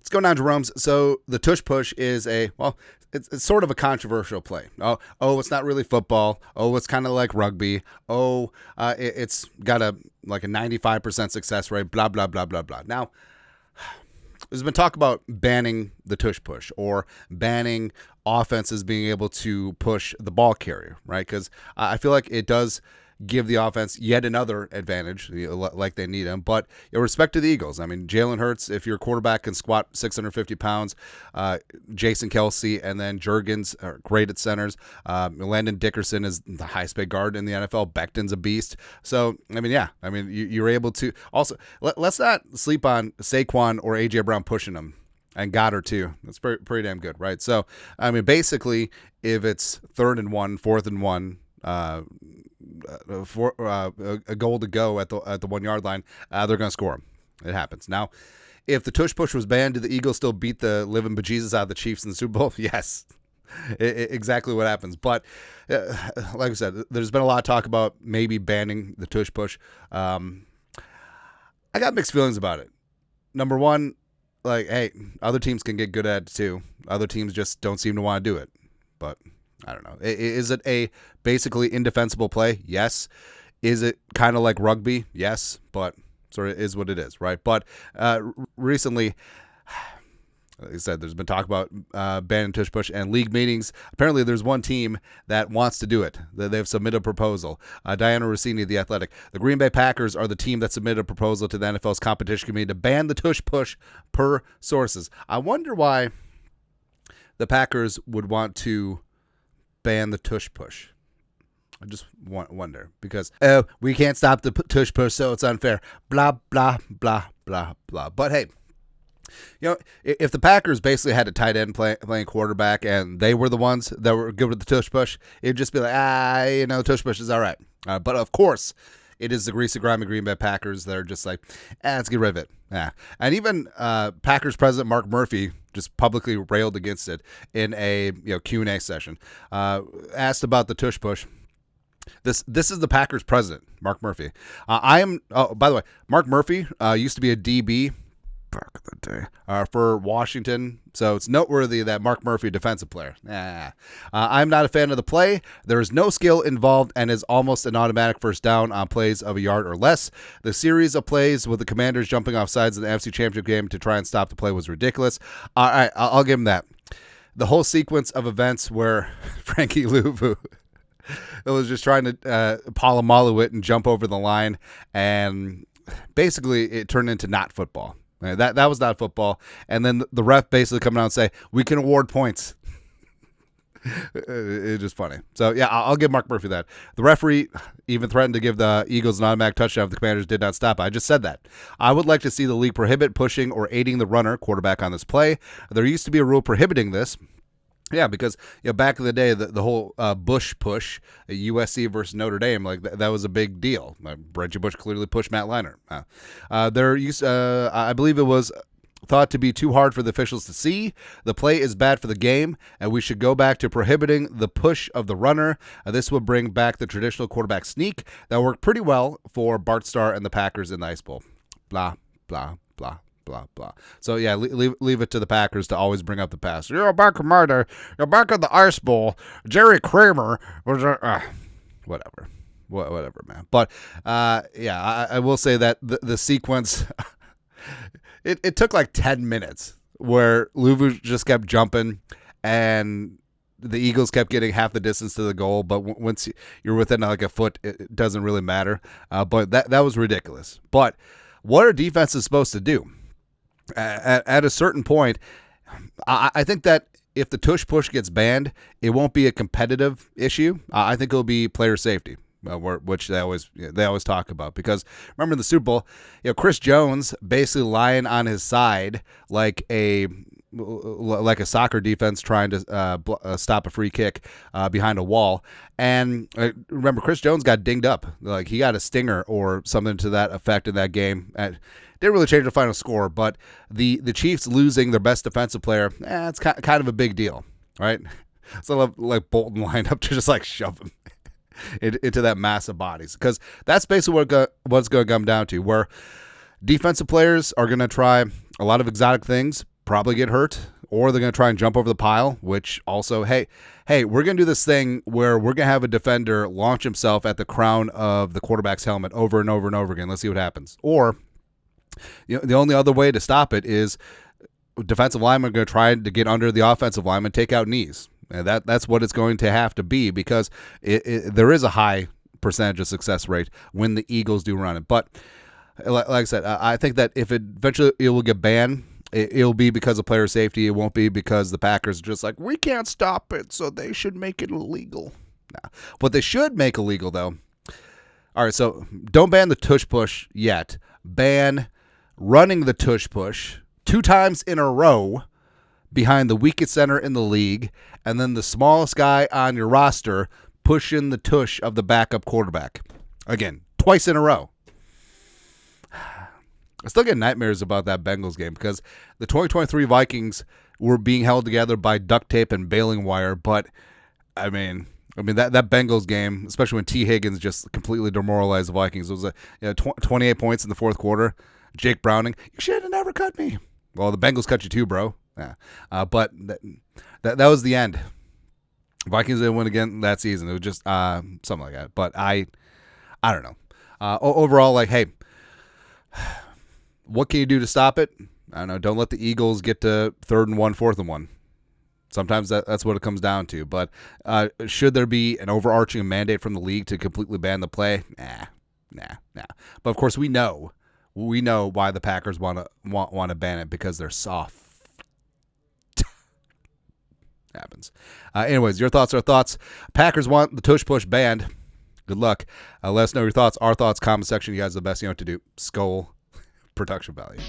Let's go down to Jerome's. So the Tush Push is it's sort of a controversial play. It's not really football. It's kind of like rugby. It's got a 95% success rate. Blah blah blah blah blah. Now, there's been talk about banning the Tush Push or banning offenses being able to push the ball carrier, right? Because I feel like it does give the offense yet another advantage, like they need him. But in respect to the Eagles, I mean, Jalen Hurts, if your quarterback can squat 650 pounds, Jason Kelsey and then Juergens are great at centers. Landon Dickerson is the highest paid guard in the NFL. Becton's a beast. So, you're able to. Also, let's not sleep on Saquon or A.J. Brown pushing them. And Goddard too. That's pretty damn good, right? So, basically, if it's 3rd and 1, 4th and 1, a goal to go at the 1 yard line, they're going to score them. It happens. Now, if the Tush Push was banned, did the Eagles still beat the living bejesus out of the Chiefs in the Super Bowl? Yes. Exactly what happens. But like I said, there's been a lot of talk about maybe banning the Tush Push. I got mixed feelings about it. Number one, hey, other teams can get good at it too. Other teams just don't seem to want to do it. But I don't know. Is it a basically indefensible play? Yes. Is it kind of like rugby? Yes. But sort of is what it is, right? But recently, like I said, there's been talk about banning Tush Push and league meetings. Apparently, there's one team that wants to do it. They've submitted a proposal. Diana Rossini, The Athletic. The Green Bay Packers are the team that submitted a proposal to the NFL's competition committee to ban the Tush Push per sources. I wonder why the Packers would want to ban the Tush Push. I just wonder because we can't stop the Tush Push, so it's unfair. Blah, blah, blah, blah, blah. But hey, if the Packers basically had a tight end playing quarterback and they were the ones that were good with the Tush Push, it'd just be like, Tush Push is all right. But of course, it is the Greasy, Grimy Green Bay Packers that are just like, let's get rid of it. And even Packers president Mark Murphy just publicly railed against it in a Q&A session. Asked about the Tush Push. This is the Packers president, Mark Murphy. By the way, Mark Murphy used to be a DB back in the day for Washington, so it's noteworthy that Mark Murphy, defensive player. I'm not a fan of the play. There is no skill involved and is almost an automatic first down on plays of a yard or less. The series of plays with the Commanders jumping off sides in the NFC Championship game to try and stop the play was ridiculous. All right, I'll give him that. The whole sequence of events where Frankie Louvu it was just trying to Polamalu it and jump over the line, and basically it turned into not football. That was not football. And then the ref basically coming out and say, we can award points. It's just funny. So, yeah, I'll give Mark Murphy that. The referee even threatened to give the Eagles an automatic touchdown if the Commanders did not stop. I just said that. I would like to see the league prohibit pushing or aiding the runner, quarterback, on this play. There used to be a rule prohibiting this. Yeah, because back in the day, the whole Bush push, USC versus Notre Dame, that was a big deal. Reggie Bush clearly pushed Matt Leinart. I believe it was thought to be too hard for the officials to see. The play is bad for the game, and we should go back to prohibiting the push of the runner. This would bring back the traditional quarterback sneak that worked pretty well for Bart Starr and the Packers in the Ice Bowl. Blah, blah, blah. Blah, blah. So, yeah, leave it to the Packers to always bring up the past. Back in my day, back in the Ice Bowl, Jerry Kramer was whatever, man. But, I will say that the sequence, it took like 10 minutes where Louvu just kept jumping and the Eagles kept getting half the distance to the goal, but once you're within like a foot, it doesn't really matter. But that was ridiculous. But what are defenses supposed to do? At a certain point, I think that if the Tush Push gets banned, it won't be a competitive issue. I think it'll be player safety, which they always talk about. Because remember in the Super Bowl, Chris Jones basically lying on his side like a soccer defense trying to stop a free kick behind a wall. And remember, Chris Jones got dinged up. Like he got a stinger or something to that effect in that game. Didn't really change the final score, but the Chiefs losing their best defensive player, it's kind of a big deal, right? So like Bolton lined up to just like shove him into that mass of bodies, because that's basically what's going to come down to, where defensive players are going to try a lot of exotic things, probably get hurt, or they're going to try and jump over the pile, which also, hey, we're going to do this thing where we're going to have a defender launch himself at the crown of the quarterback's helmet over and over and over again. Let's see what happens. Or the only other way to stop it is defensive linemen are going to try to get under the offensive lineman, take out knees. And that's what it's going to have to be, because there is a high percentage of success rate when the Eagles do run it. But like I said, I think that if eventually it will get banned, it'll be because of player safety. It won't be because the Packers are just like, we can't stop it, so they should make it illegal. Nah. What they should make illegal, though, all right, so don't ban the tush push yet. Ban running the tush push 2 times in a row behind the weakest center in the league, and then the smallest guy on your roster pushing the tush of the backup quarterback. Again, twice in a row. I still get nightmares about that Bengals game, because the 2023 Vikings were being held together by duct tape and baling wire, but I mean that Bengals game, especially when T. Higgins just completely demoralized the Vikings. It was 28 points in the fourth quarter. Jake Browning, you should have never cut me. Well, the Bengals cut you too, bro. Yeah. But that was the end. Vikings didn't win again that season. It was just something like that. But I don't know. Overall, like, hey, what can you do to stop it? I don't know. Don't let the Eagles get to 3rd and 1, 4th and 1. Sometimes that's what it comes down to. But should there be an overarching mandate from the league to completely ban the play? Nah. But of course, we know why the Packers want to ban it, because they're soft. Happens. Anyways, your thoughts are thoughts. Packers want the tush push banned. Good luck. Let us know your thoughts. Our thoughts, comment section. You guys are the best. You know what to do. Skull production value.